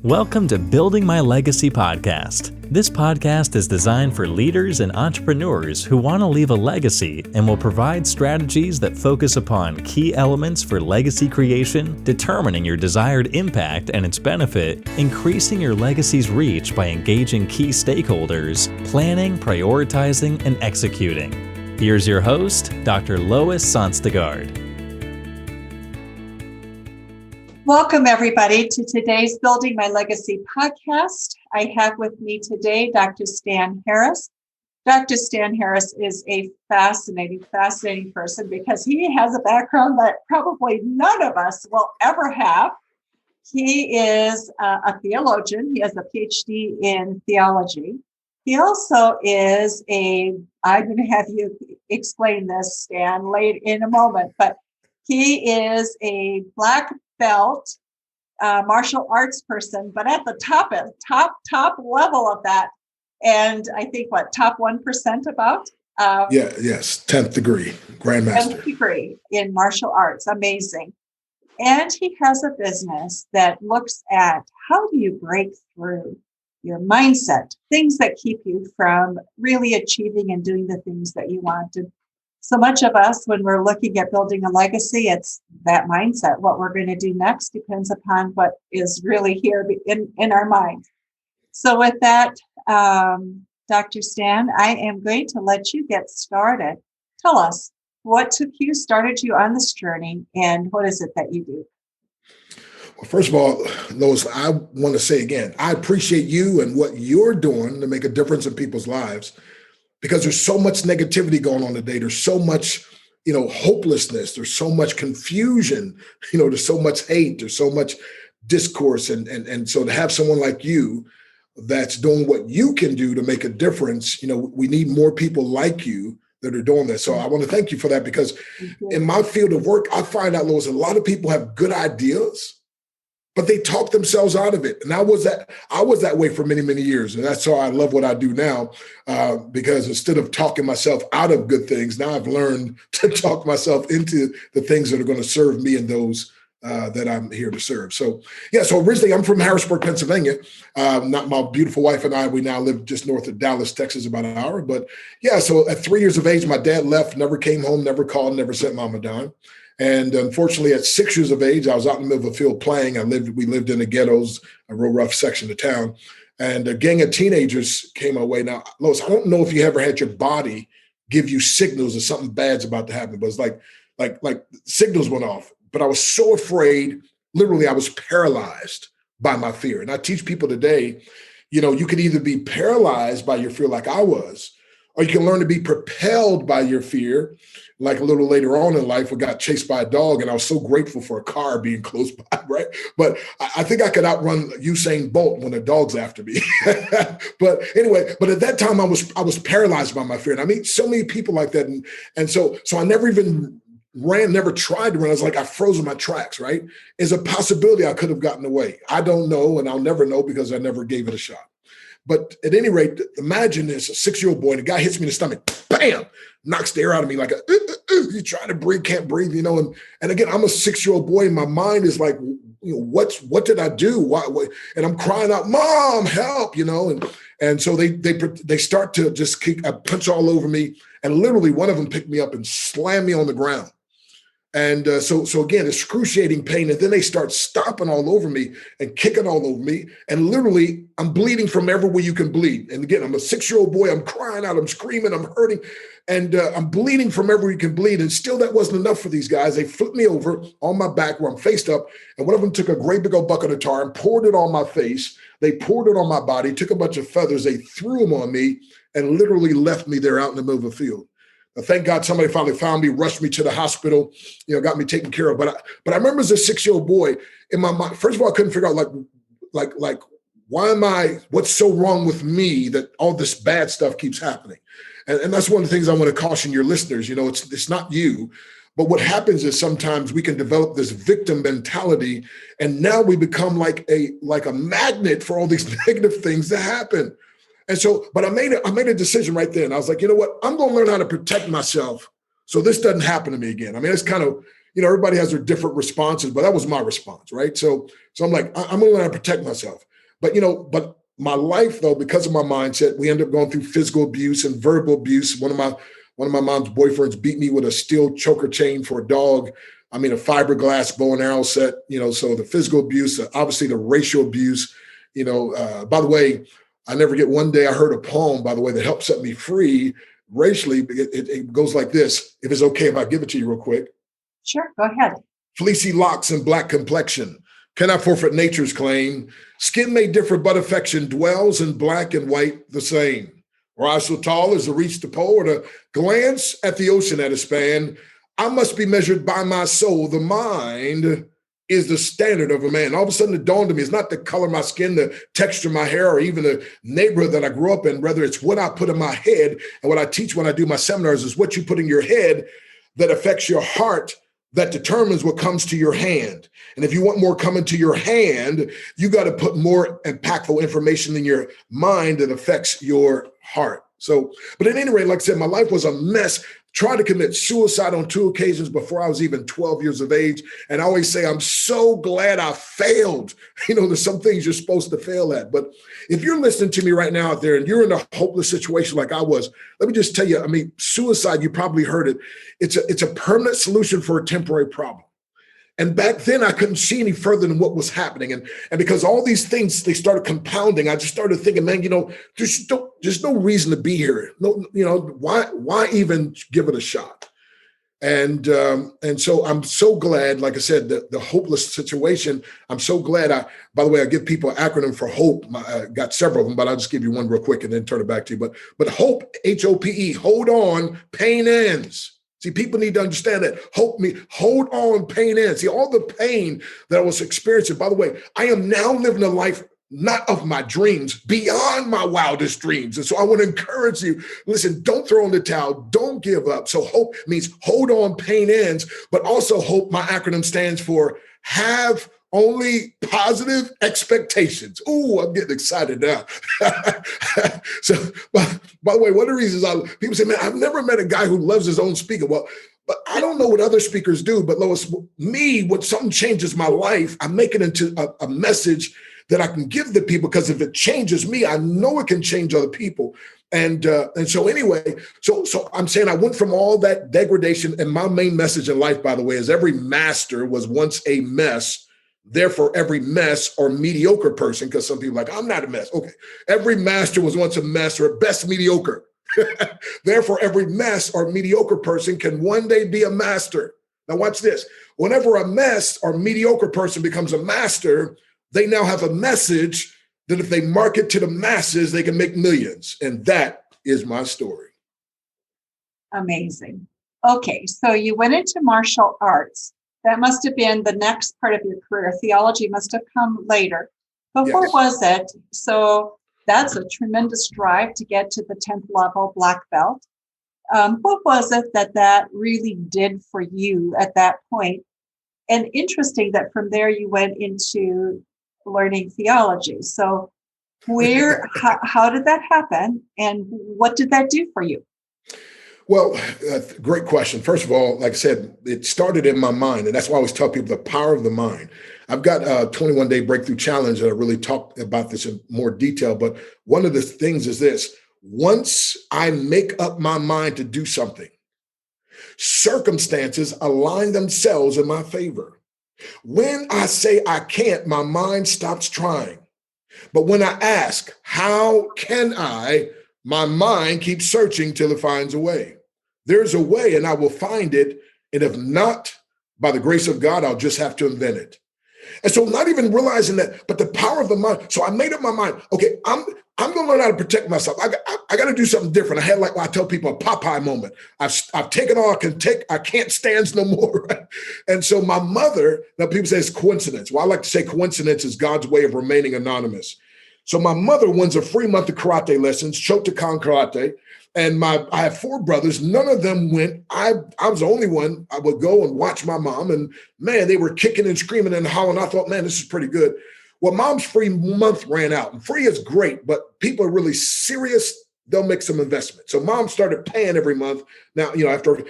Welcome to Building My Legacy podcast. This podcast is designed for leaders and entrepreneurs who want to leave a legacy and will provide strategies that focus upon key elements for legacy creation, determining your desired impact and its benefit, increasing your legacy's reach by engaging key stakeholders, planning, prioritizing, and executing. Here's your host, Dr. Lois Sonstegard. Welcome, everybody, to today's Building My Legacy podcast. I have with me today Dr. Stan Harris. Dr. Stan Harris is a fascinating person because he has a background that probably none of us will ever have. He is a theologian. He has a PhD in theology. He also is I'm going to have you explain this, Stan, late in a moment, but he is a black belt martial arts person, but at the top level of that, and I think top 1% about. Yes, 10th degree, grandmaster. 10th degree in martial arts, amazing. And he has a business that looks at how do you break through your mindset, things that keep you from really achieving and doing the things that you want to. So much of us, when we're looking at building a legacy, it's that mindset. What we're going to do next depends upon what is really here in our minds. So with that, Dr. Stan, I am going to let you get started. Tell us what started you on this journey, and what is it that you do? Well, first of all, Lois, I want to say again, I appreciate you and what you're doing to make a difference in people's lives. Because there's so much negativity going on today. There's so much, hopelessness. There's so much confusion. There's so much hate. There's so much discourse. And so to have someone like you that's doing what you can do to make a difference, we need more people like you that are doing this. So I want to thank you for that, because in my field of work, I find out, Lois, a lot of people have good ideas, but they talk themselves out of it. And I was that way for many, many years. And that's why I love what I do now, because instead of talking myself out of good things, now I've learned to talk myself into the things that are going to serve me and those that I'm here to serve. So originally I'm from Harrisburg, Pennsylvania. Not my beautiful wife and I, we now live just north of Dallas, Texas, about an hour. But so at 3 years of age, my dad left, never came home, never called, never sent mom a dime. And unfortunately, at 6 years of age, I was out in the middle of a field playing. We lived in the ghettos, a real rough section of town. And a gang of teenagers came my way. Now, Lois, I don't know if you ever had your body give you signals that something bad's about to happen, but it's like signals went off. But I was so afraid, literally, I was paralyzed by my fear. And I teach people today, you can either be paralyzed by your fear like I was, or you can learn to be propelled by your fear. Like a little later on in life, we got chased by a dog, and I was so grateful for a car being close by, right? But I think I could outrun Usain Bolt when a dog's after me. But anyway, at that time I was paralyzed by my fear. And I meet so many people like that. And so I never even never tried to run. I was like, I froze in my tracks, right? It's a possibility I could have gotten away. I don't know, and I'll never know because I never gave it a shot. But at any rate, imagine this, a 6-year-old boy, and the guy hits me in the stomach, bam, knocks the air out of me like you're trying to breathe, can't breathe, and again, I'm a 6-year-old boy, and my mind is like, what did I do? Why? And I'm crying out, Mom, help, and so they start to just kick a punch all over me, and literally one of them picked me up and slammed me on the ground. And so again, excruciating pain. And then they start stomping all over me and kicking all over me. And literally, I'm bleeding from everywhere you can bleed. And again, I'm a 6-year-old boy. I'm crying out. I'm screaming. I'm hurting. And I'm bleeding from everywhere you can bleed. And still, that wasn't enough for these guys. They flipped me over on my back where I'm faced up. And one of them took a great big old bucket of tar and poured it on my face. They poured it on my body, took a bunch of feathers. They threw them on me and literally left me there out in the middle of the field. Thank God somebody finally found me, rushed me to the hospital, got me taken care of. But I remember as a 6-year-old boy, in my mind, first of all, I couldn't figure out what's so wrong with me that all this bad stuff keeps happening. And that's one of the things I want to caution your listeners. It's not you. But what happens is sometimes we can develop this victim mentality, and now we become like a magnet for all these negative things that happen. And so, but I made a decision right then. I was like, you know what? I'm going to learn how to protect myself so this doesn't happen to me again. I mean, it's kind of, everybody has their different responses, but that was my response, right? So I'm like, I'm going to learn how to protect myself. But my life, though, because of my mindset, we ended up going through physical abuse and verbal abuse. One of my mom's boyfriends beat me with a steel choker chain for a dog. I mean, a fiberglass bow and arrow set, so the physical abuse, obviously the racial abuse, by the way, I never get one day I heard a poem, by the way, that helped set me free racially. It goes like this, if it's okay if I give it to you real quick. Sure, go ahead. Fleecy locks and black complexion, cannot forfeit nature's claim. Skin may differ, but affection dwells in black and white the same. Rise so tall as to reach the pole, or to glance at the ocean at a span. I must be measured by my soul. The mind is the standard of a man. All of a sudden it dawned on me, it's not the color of my skin, the texture of my hair, or even the neighborhood that I grew up in. Rather, it's what I put in my head. And what I teach when I do my seminars is what you put in your head that affects your heart, that determines what comes to your hand. And if you want more coming to your hand, you got to put more impactful information in your mind that affects your heart. So, but at any rate, like I said, my life was a mess. Tried to commit suicide on 2 occasions before I was even 12 years of age. And I always say, I'm so glad I failed. There's some things you're supposed to fail at. But if you're listening to me right now out there and you're in a hopeless situation like I was, let me just tell you, suicide, you probably heard it. It's a permanent solution for a temporary problem. And back then I couldn't see any further than what was happening. And because all these things, they started compounding, I just started thinking, man, there's no reason to be here. No, why even give it a shot? And so I'm so glad, like I said, the hopeless situation, I'm so glad by the way, I give people an acronym for HOPE. I got several of them, but I'll just give you one real quick and then turn it back to you. But HOPE, HOPE, hold on, pain ends. See, people need to understand that. Hold on, pain ends. See, all the pain that I was experiencing, by the way, I am now living a life not of my dreams, beyond my wildest dreams. And so I want to encourage you, listen, don't throw in the towel, don't give up. So HOPE means hold on, pain ends, but also HOPE, my acronym stands for have only positive expectations. Ooh, I'm getting excited now. So, by the way, one of the reasons people say, man, I've never met a guy who loves his own speaker. Well, but I don't know what other speakers do, but Lois, when something changes my life, I make it into a message that I can give the people, because if it changes me, I know it can change other people. And so anyway, so I'm saying I went from all that degradation, and my main message in life, by the way, is every master was once a mess. Therefore, every mess or mediocre person, because some people are like, I'm not a mess. Okay. Every master was once a mess, or at best mediocre. Therefore, every mess or mediocre person can one day be a master. Now watch this. Whenever a mess or mediocre person becomes a master, they now have a message that if they market to the masses, they can make millions. And that is my story. Amazing. Okay, so you went into martial arts. That must have been the next part of your career. Theology must have come later. But Yes. what was it? So that's a tremendous drive to get to the 10th level black belt. What was it that really did for you at that point? And interesting that from there you went into learning theology. So how did that happen? And what did that do for you? Well, great question. First of all, like I said, it started in my mind. And that's why I always tell people the power of the mind. I've got a 21-day breakthrough challenge, and I really talk about this in more detail. But one of the things is this: once I make up my mind to do something, circumstances align themselves in my favor. When I say I can't, my mind stops trying. But when I ask, how can I, my mind keeps searching till it finds a way. There's a way, and I will find it. And if not, by the grace of God, I'll just have to invent it. And so not even realizing that, but the power of the mind. So I made up my mind. Okay, I'm going to learn how to protect myself. I got to do something different. I had, like I tell people, a Popeye moment. I've taken all I can take. I can't stand no more. Right? And so my mother, now people say it's coincidence. Well, I like to say coincidence is God's way of remaining anonymous. So my mother wins a free month of karate lessons, Shotokan karate. And I have 4 brothers. None of them went. I was the only one. I would go and watch my mom. And man, they were kicking and screaming and hollering. I thought, man, this is pretty good. Well, mom's free month ran out. And free is great, but people are really serious. They'll make some investment. So mom started paying every month. Now, after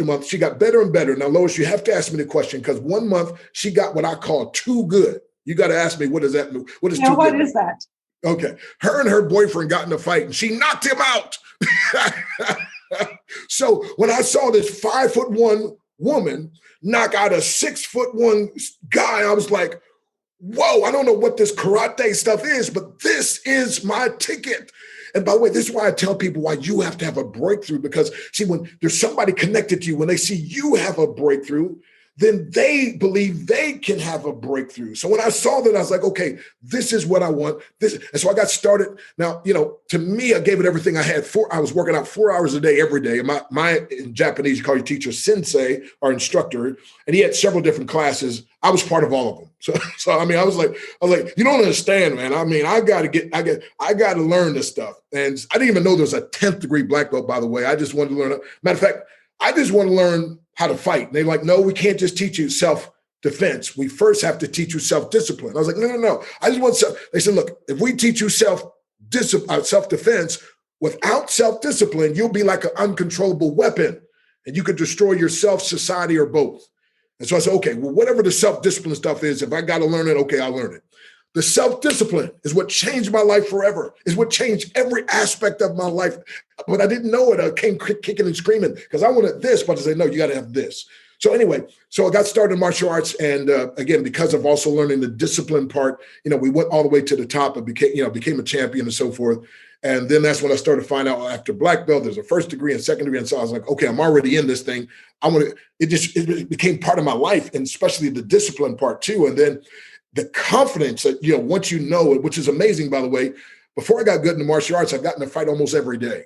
month, she got better and better. Now, Lois, you have to ask me the question, because one month she got what I call too good. You got to ask me, what does that mean? What is Now, too what good? is that? Okay. Her and her boyfriend got in a fight and she knocked him out. So when I saw this 5'1" woman knock out a 6'1" guy, I was like, whoa, I don't know what this karate stuff is, but this is my ticket. And by the way, this is why I tell people why you have to have a breakthrough, because see, when there's somebody connected to you, when they see you have a breakthrough, then they believe they can have a breakthrough. So when I saw that, I was like, okay, this is what I want. And so I got started. Now, to me, I gave it everything I had. I was working out 4 hours a day, every day. And my in Japanese, you call your teacher sensei or instructor. And he had several different classes. I was part of all of them. So I mean, I was like, you don't understand, man. I mean, I got to learn this stuff. And I didn't even know there was a 10th degree black belt, by the way. I just wanted to learn. Matter of fact, I just want to learn how to fight. And they're like, no, we can't just teach you self-defense. We first have to teach you self-discipline. I was like, no. I just want They said, look, if we teach you self-defense, without self-discipline, you'll be like an uncontrollable weapon and you could destroy yourself, society, or both. And so I said, okay, well, whatever the self-discipline stuff is, if I got to learn it, okay, I'll learn it. The self-discipline is what changed my life forever, is what changed every aspect of my life. But I didn't know it. I came kicking and screaming because I wanted this, but I said, no, you got to have this. So anyway, I got started in martial arts. And again, because of also learning the discipline part, we went all the way to the top and became a champion and so forth. And then that's when I started to find out after black belt, there's a first degree and second degree. And so I was like, okay, I'm already in this thing. It became part of my life, and especially the discipline part too. And then the confidence that, once you know it, which is amazing, by the way, before I got good in the martial arts, I got in a fight almost every day.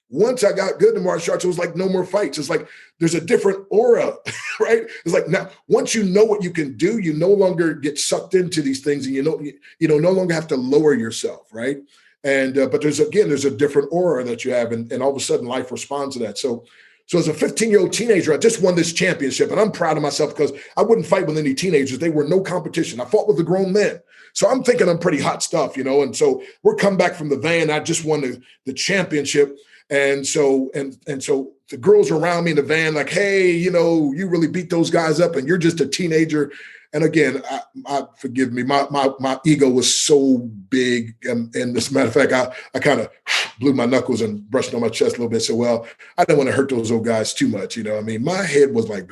Once I got good in the martial arts, it was like no more fights. It's like there's a different aura, right? It's like now, once you know what you can do, you no longer get sucked into these things, and you no longer have to lower yourself, right? And but there's a different aura that you have, and all of a sudden life responds to that. So as a 15-year-old teenager, I just won this championship, and I'm proud of myself because I wouldn't fight with any teenagers. They were no competition. I fought with the grown men. So I'm thinking I'm pretty hot stuff, and so we're come back from the van. I just won the championship. And so the girls around me in the van, like, hey, you really beat those guys up and you're just a teenager. And again, I forgive me, my ego was so big. And as a matter of fact, I kind of blew my knuckles and brushed on my chest a little bit. So, well, I didn't want to hurt those old guys too much. I mean, my head was like,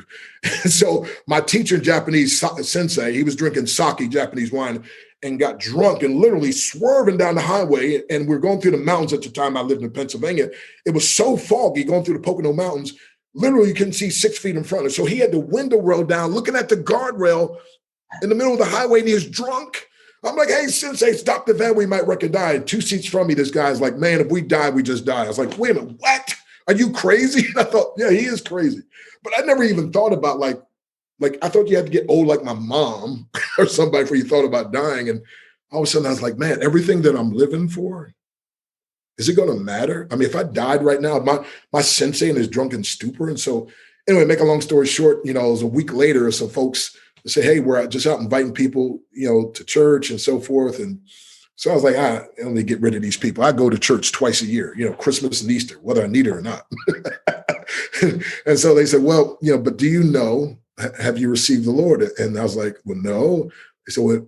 so my teacher in Japanese, sensei, he was drinking sake, Japanese wine, and got drunk and literally swerving down the highway. And we're going through the mountains at the time. I lived in Pennsylvania. It was so foggy going through the Pocono Mountains. Literally, you couldn't see 6 feet in front of us. So he had the window rolled down, looking at the guardrail in the middle of the highway, and he was drunk. I'm like, hey, sensei, stop the van. We might wreck and die. And 2 seats from me, this guy's like, man, if we die, we just die. I was like, wait a minute, what? Are you crazy? And I thought, yeah, he is crazy. But I never even thought about like I thought you had to get old like my mom or somebody before you thought about dying. And all of a sudden I was like, man, everything that I'm living for, is it going to matter? I mean, if I died right now, my sensei in his drunken stupor. And so anyway, make a long story short, it was a week later, some folks say, hey, we're just out inviting people, to church and so forth. And so I was like, I only get rid of these people. I go to church twice a year, Christmas and Easter, whether I need it or not. And so they said, well, but do you know, have you received the Lord? And I was like, well, no. They said, well,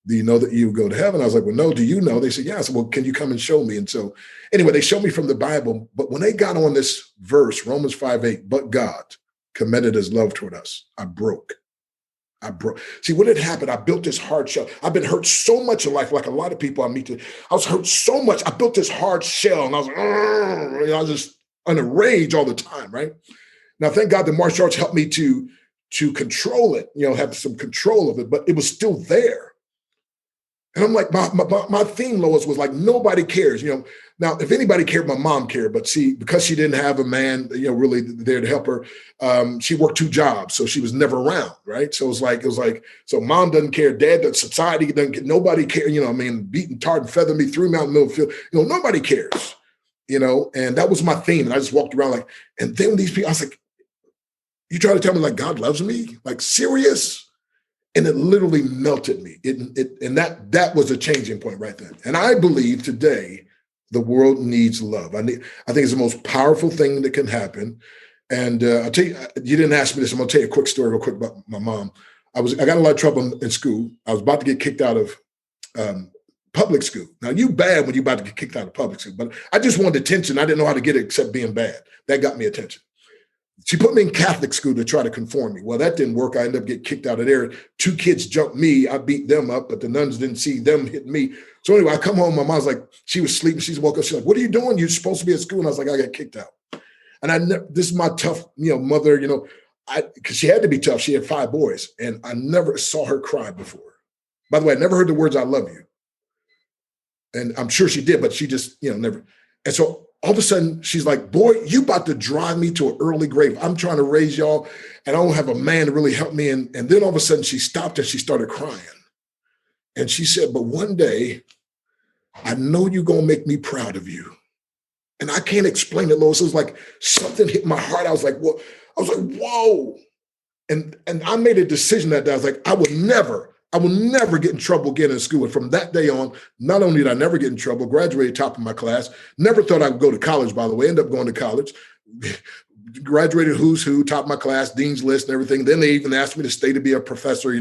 do you know that you go to heaven? I was like, well, no, do you know? They said, yeah. I said, well, can you come and show me? And so anyway, they showed me from the Bible. But when they got on this verse, Romans 5:8, but God commended his love toward us, I broke. See, what had happened, I built this hard shell. I've been hurt so much in life, like a lot of people I meet today. I was hurt so much. I built this hard shell, and I was like, I was just in a rage all the time, right? Now, thank God the martial arts helped me to control it, have some control of it, but it was still there. And I'm like, my theme, Lois, was like, nobody cares. Now, if anybody cared, my mom cared. But see, because she didn't have a man, really there to help her, she worked 2 jobs. So she was never around, right? So it was like, so mom doesn't care, dad doesn't, society doesn't care, nobody cares, beating, tarred, and feathered me, threw me out in the middle of the field. Nobody cares, and that was my theme. And I just walked around like, and then these people, I was like, you trying to tell me like God loves me? Like serious? And it literally melted me. And that was a changing point right then. And I believe today the world needs love. I think it's the most powerful thing that can happen. And I'll tell you, you didn't ask me this. I'm going to tell you a quick story real quick about my mom. I got in a lot of trouble in school. I was about to get kicked out of public school. Now, you bad when you're about to get kicked out of public school, but I just wanted attention. I didn't know how to get it except being bad. That got me attention. She put me in Catholic school to try to conform me. Well, that didn't work. I ended up getting kicked out of there. 2 kids jumped me. I beat them up, but the nuns didn't see them hit me. So anyway, I come home. My mom's like, she was sleeping. She woke up. She's like, what are you doing? You're supposed to be at school. And I was like, I got kicked out. And this is my tough, mother, because she had to be tough. She had 5 boys, and I never saw her cry before. By the way, I never heard the words, I love you. And I'm sure she did, but she just, never. And so all of a sudden she's like, boy, you about to drive me to an early grave. I'm trying to raise y'all and I don't have a man to really help me. And then all of a sudden she stopped and she started crying. And she said, but one day I know you're going to make me proud of you. And I can't explain it, Lois. It was like something hit my heart. I was like, whoa. And I made a decision that day. I was like, I will never get in trouble again in school. And from that day on, not only did I never get in trouble, graduated top of my class, never thought I would go to college, by the way, ended up going to college, graduated who's who, top of my class, dean's list and everything. Then they even asked me to stay to be a professor,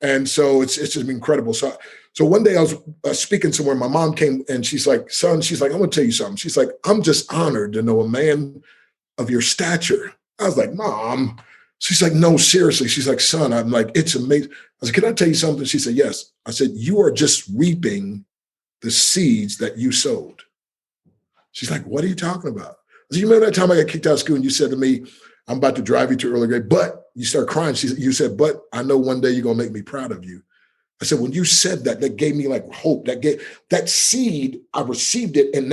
and so it's just been incredible. So one day I was speaking somewhere, my mom came and she's like, son, she's like, I'm going to tell you something. She's like, I'm just honored to know a man of your stature. I was like, Mom. She's like, no, seriously. She's like, son, I'm like, it's amazing. I said, can I tell you something? She said, yes. I said, you are just reaping the seeds that you sowed. She's like, what are you talking about? I said, you remember that time I got kicked out of school and you said to me, I'm about to drive you to early grade, but you start crying. You said, but I know one day you're going to make me proud of you. I said, when you said that, that gave me like hope. That seed, I received it. And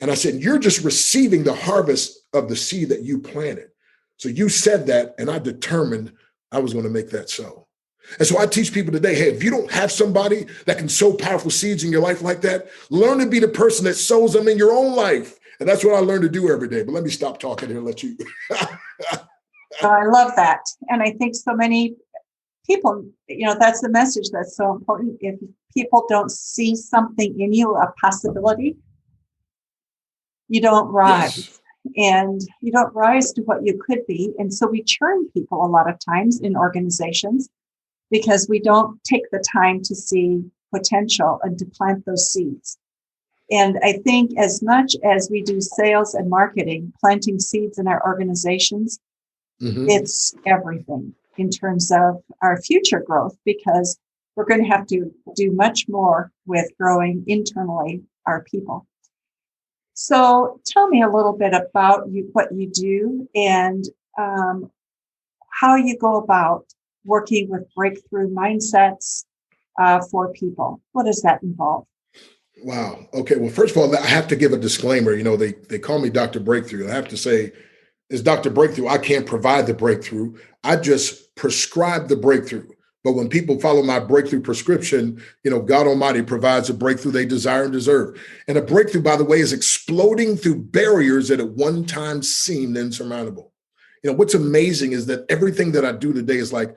I said, you're just receiving the harvest of the seed that you planted. So you said that, and I determined I was going to make that so. And so I teach people today, hey, if you don't have somebody that can sow powerful seeds in your life like that, learn to be the person that sows them in your own life. And that's what I learned to do every day. But let me stop talking here and let you. I love that. And I think so many people, that's the message that's so important. If people don't see something in you, a possibility, you don't rise. Yes. And you don't rise to what you could be. And so we churn people a lot of times in organizations because we don't take the time to see potential and to plant those seeds. And I think as much as we do sales and marketing, planting seeds in our organizations, it's everything in terms of our future growth, because we're going to have to do much more with growing internally our people. So tell me a little bit about what you do and how you go about working with breakthrough mindsets for people. What does that involve? Wow. Okay. Well, first of all, I have to give a disclaimer. They call me Dr. Breakthrough. I have to say, as Dr. Breakthrough, I can't provide the breakthrough. I just prescribe the breakthrough. But when people follow my breakthrough prescription, God Almighty provides a breakthrough they desire and deserve. And a breakthrough, by the way, is exploding through barriers that at one time seemed insurmountable. What's amazing is that everything that I do today is like,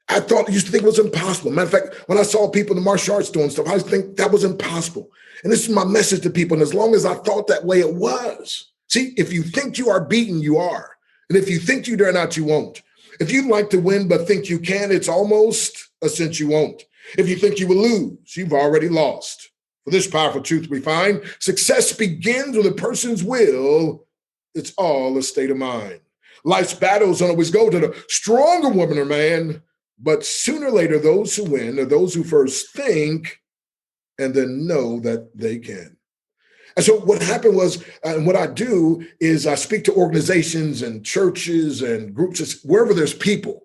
I used to think it was impossible. Matter of fact, when I saw people in the martial arts doing stuff, I used to think that was impossible. And this is my message to people. And as long as I thought that way, it was. See, if you think you are beaten, you are. And if you think you dare not, you won't. If you'd like to win but think you can, it's almost a cinch you won't. If you think you will lose, you've already lost. For this powerful truth we find, success begins with a person's will. It's all a state of mind. Life's battles don't always go to the stronger woman or man, but sooner or later, those who win are those who first think and then know that they can. And so what happened was, and what I do is I speak to organizations and churches and groups, wherever there's people,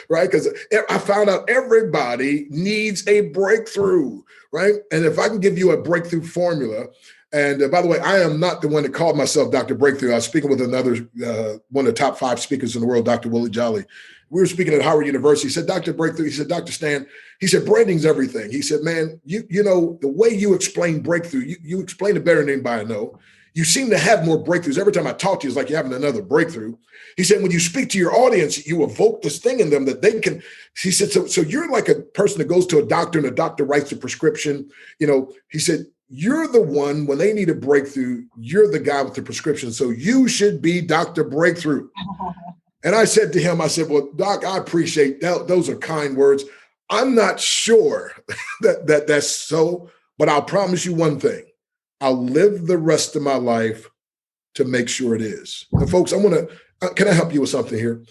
right? Because I found out everybody needs a breakthrough, right? And if I can give you a breakthrough formula, and by the way, I am not the one that called myself Dr. Breakthrough. I was speaking with another, one of the top 5 speakers in the world, Dr. Willie Jolly. We were speaking at Howard University. He said, Dr. Breakthrough, he said, Dr. Stan, he said, branding's everything. He said, man, the way you explain breakthrough, you explain it better than anybody I know. You seem to have more breakthroughs. Every time I talk to you, it's like you're having another breakthrough. He said, when you speak to your audience, you evoke this thing in them that they can, he said, so you're like a person that goes to a doctor and a doctor writes a prescription. He said, you're the one, when they need a breakthrough, you're the guy with the prescription. So you should be Dr. Breakthrough. And I said to him, I said, well, Doc, I appreciate that. Those are kind words. I'm not sure that's so, but I'll promise you one thing. I'll live the rest of my life to make sure it is. And folks, can I help you with something here?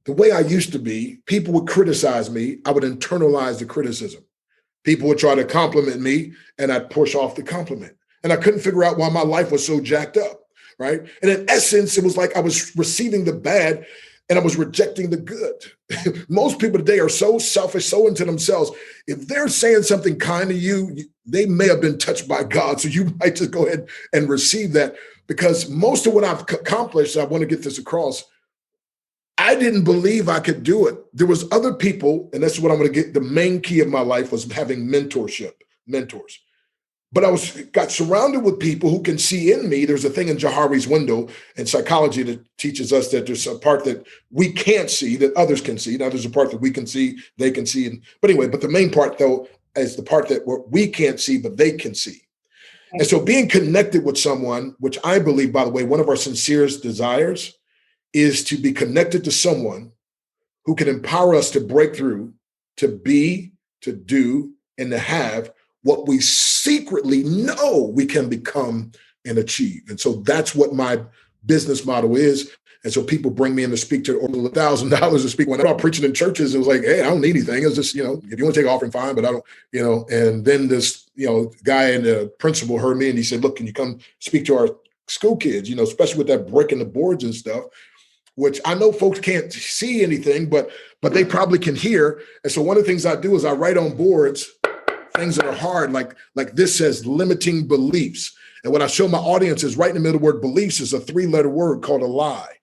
The way I used to be, people would criticize me. I would internalize the criticism. People would try to compliment me and I'd push off the compliment. And I couldn't figure out why my life was so jacked up, right? And in essence, it was like I was receiving the bad and I was rejecting the good. Most people today are so selfish, so into themselves. If they're saying something kind to you, they may have been touched by God. So you might just go ahead and receive that, because most of what I've accomplished, I want to get this across, I didn't believe I could do it. There was other people, and that's what I'm going to get. The main key of my life was having mentors. But I got surrounded with people who can see in me. There's a thing in Johari's window in psychology that teaches us that there's a part that we can't see that others can see. Now there's a part that we can see, they can see. But the main part though is the part that we can't see, but they can see. And so being connected with someone, which I believe, by the way, one of our sincerest desires is to be connected to someone who can empower us to break through, to be, to do, and to have what we secretly know we can become and achieve. And so that's what my business model is. And so people bring me in to speak to $1,000 to speak. When I'm preaching in churches, it was like, hey, I don't need anything. It's just, if you want to take offering, fine, but I don't, and then this, guy and the principal heard me and he said, look, can you come speak to our school kids, especially with that breaking the boards and stuff, which I know folks can't see anything, but they probably can hear. And so one of the things I do is I write on boards things that are hard, like this says limiting beliefs. And what I show my audience is right in the middle of the word beliefs is a 3-letter word called a lie.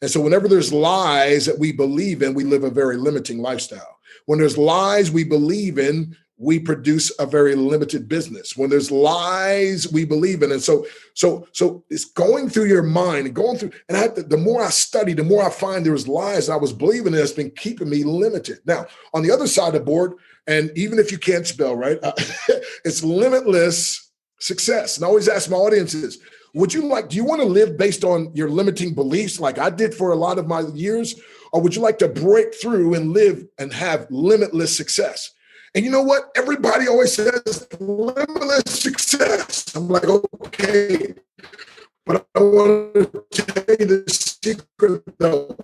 And so whenever there's lies that we believe in, we live a very limiting lifestyle. When there's lies we believe in, we produce a very limited business. When there's lies we believe in. And so it's going through your mind and going through, and the more I study, the more I find there's lies I was believing in that's been keeping me limited. Now, on the other side of the board, and even if you can't spell, right, it's limitless success. And I always ask my audiences, do you want to live based on your limiting beliefs like I did for a lot of my years? Or would you like to break through and live and have limitless success? And you know what? Everybody always says limitless success. I'm like, okay, but I want to tell you the secret though.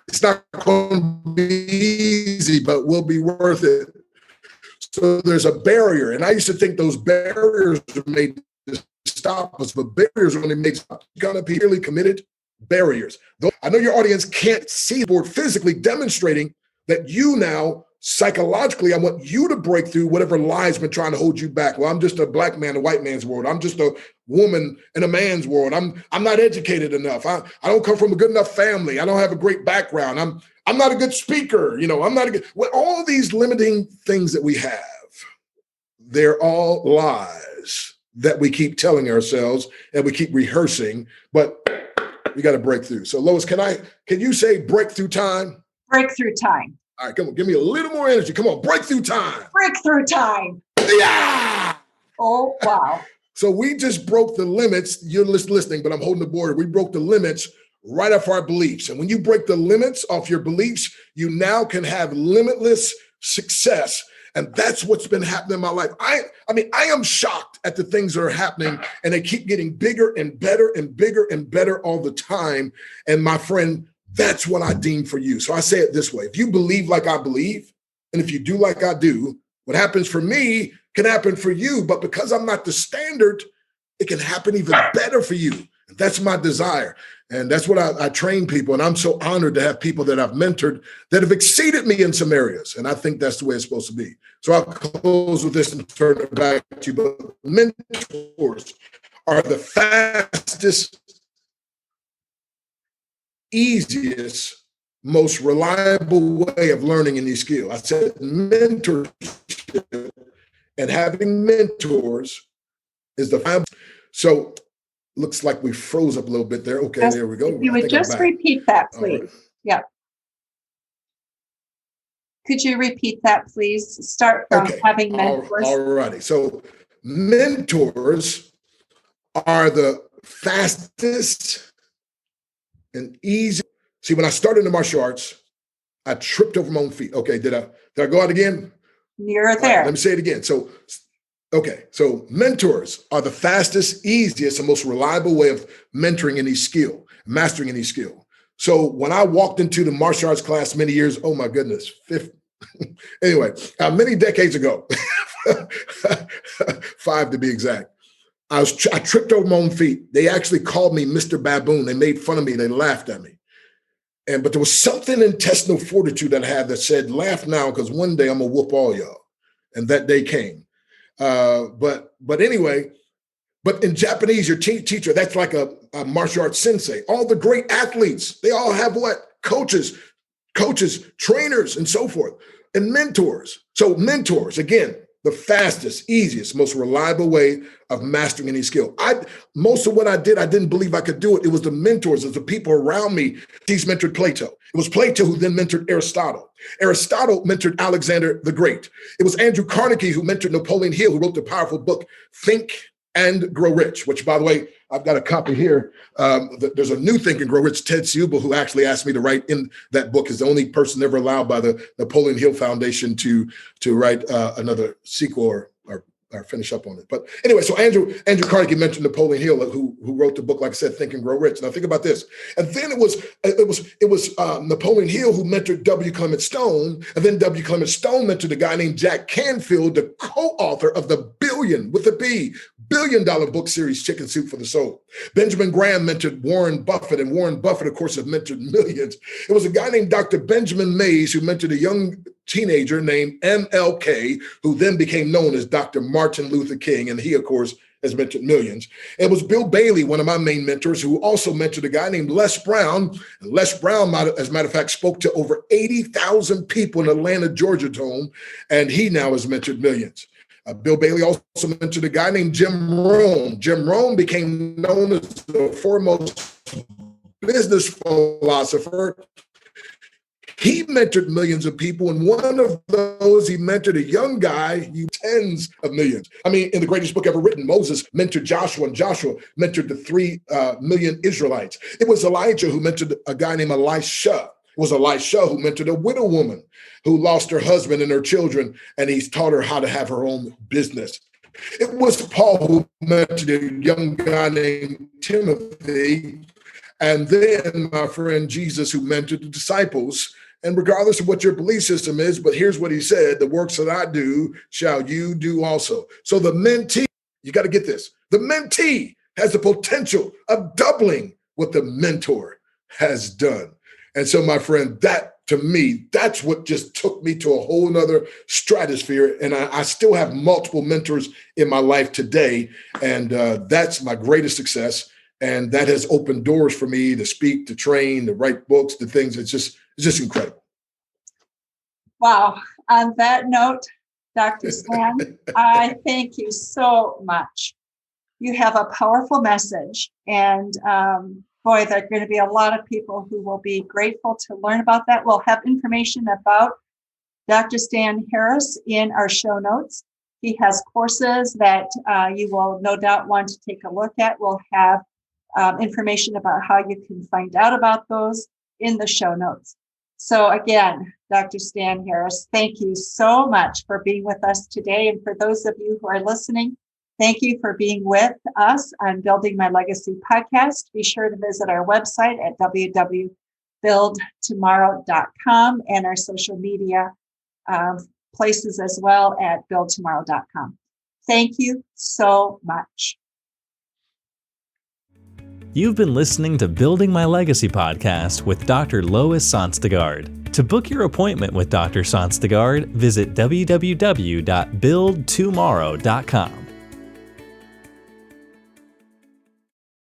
It's not going to be easy, but will be worth it. So there's a barrier. And I used to think those barriers are made to stop us, but barriers are only made to stop. You're going to be really committed. Barriers. Though I know your audience can't see the board physically demonstrating that you now psychologically, I want you to break through whatever lies been trying to hold you back. Well, I'm just a black man in a white man's world. I'm just a woman in a man's world. I'm not educated enough. I don't come from a good enough family. I don't have a great background. I'm not a good speaker. I'm not a good, all these limiting things that we have, they're all lies that we keep telling ourselves and we keep rehearsing, but we got to break through. So Lois, can you say breakthrough time? Breakthrough time. All right, come on, give me a little more energy. Come on, breakthrough time. Breakthrough time. Yeah. Oh, wow. So we just broke the limits. You're listening, but I'm holding the board. We broke the limits right off our beliefs. And when you break the limits off your beliefs, you now can have limitless success. And that's what's been happening in my life. I am shocked at the things that are happening, and they keep getting bigger and better and bigger and better all the time. And my friend, that's what I deem for you. So I say it this way. If you believe like I believe, and if you do like I do, what happens for me can happen for you. But because I'm not the standard, it can happen even better for you. And that's my desire. And that's what I train people. And I'm so honored to have people that I've mentored that have exceeded me in some areas. And I think that's the way it's supposed to be. So I'll close with this and turn it back to you. But mentors are the fastest, easiest, most reliable way of learning any skill. I said mentorship and having mentors is the so looks like we froze up a little bit there. Okay, there we go. If you would just repeat that, please. Right. Yeah. Could you repeat that, please? Start from having mentors. All righty. So mentors are the fastest, and easy. See, when I started in martial arts, I tripped over my own feet. Okay, did I go out again? You're there. Right, let me say it again. So mentors are the fastest, easiest, and most reliable way of mentoring any skill, mastering any skill. So when I walked into the martial arts class many years, oh my goodness, many decades ago, 5 to be exact, I tripped over my own feet. They actually called me Mr. Baboon. They made fun of me. They laughed at me. But there was something intestinal fortitude that I had that said, laugh now, because one day I'm going to whoop all y'all. And that day came. But in Japanese, your teacher, that's like a martial arts sensei. All the great athletes, they all have what? Coaches, trainers, and so forth, and mentors. So mentors, again, the fastest, easiest, most reliable way of mastering any skill. Most of what I did, I didn't believe I could do it. It was the mentors, it was the people around me. He's mentored Plato. It was Plato who then mentored Aristotle. Aristotle mentored Alexander the Great. It was Andrew Carnegie who mentored Napoleon Hill, who wrote the powerful book, Think and Grow Rich, which, by the way, I've got a copy here. There's a new Think and Grow Rich, Ted Siubel, who actually asked me to write in that book, is the only person ever allowed by the Napoleon Hill Foundation to write another sequel or finish up on it. But anyway, so Andrew Carnegie mentioned Napoleon Hill, who wrote the book, like I said, Think and Grow Rich. Now think about this. And then it was Napoleon Hill who mentored W. Clement Stone, and then W. Clement Stone mentored a guy named Jack Canfield, the co-author of the $1 billion book series, Chicken Soup for the Soul. Benjamin Graham mentored Warren Buffett, and Warren Buffett, of course, has mentored millions. It was a guy named Dr. Benjamin Mays who mentored a young teenager named MLK, who then became known as Dr. Martin Luther King, and he, of course, has mentored millions. It was Bill Bailey, one of my main mentors, who also mentored a guy named Les Brown. And Les Brown, as a matter of fact, spoke to over 80,000 people in Atlanta, Georgia dome, and he now has mentored millions. Bill Bailey also mentored a guy named Jim Rohn. Jim Rohn became known as the foremost business philosopher. He mentored millions of people, and one of those, he mentored a young guy, tens of millions. I mean, in the greatest book ever written, Moses mentored Joshua, and Joshua mentored the 3 million Israelites. It was Elijah who mentored a guy named Elisha. It was Elisha who mentored a widow woman who lost her husband and her children, and he's taught her how to have her own business. It was Paul who mentored a young guy named Timothy, and then my friend Jesus who mentored the disciples. And regardless of what your belief system is, but here's what he said, the works that I do shall you do also. So the mentee, you got to get this, the mentee has the potential of doubling what the mentor has done. And so, my friend, that to me, that's what just took me to a whole nother stratosphere. And I still have multiple mentors in my life today. And that's my greatest success. And that has opened doors for me to speak, to train, to write books, to things. It's just incredible. Wow. On that note, Dr. Stan, I thank you so much. You have a powerful message, and boy, there are going to be a lot of people who will be grateful to learn about that. We'll have information about Dr. Stan Harris in our show notes. He has courses that you will no doubt want to take a look at. We'll have information about how you can find out about those in the show notes. So again, Dr. Stan Harris, thank you so much for being with us today. And for those of you who are listening, thank you for being with us on Building My Legacy podcast. Be sure to visit our website at www.buildtomorrow.com and our social media places as well at buildtomorrow.com. Thank you so much. You've been listening to Building My Legacy podcast with Dr. Lois Sonstagard. To book your appointment with Dr. Sonstagard, visit www.buildtomorrow.com.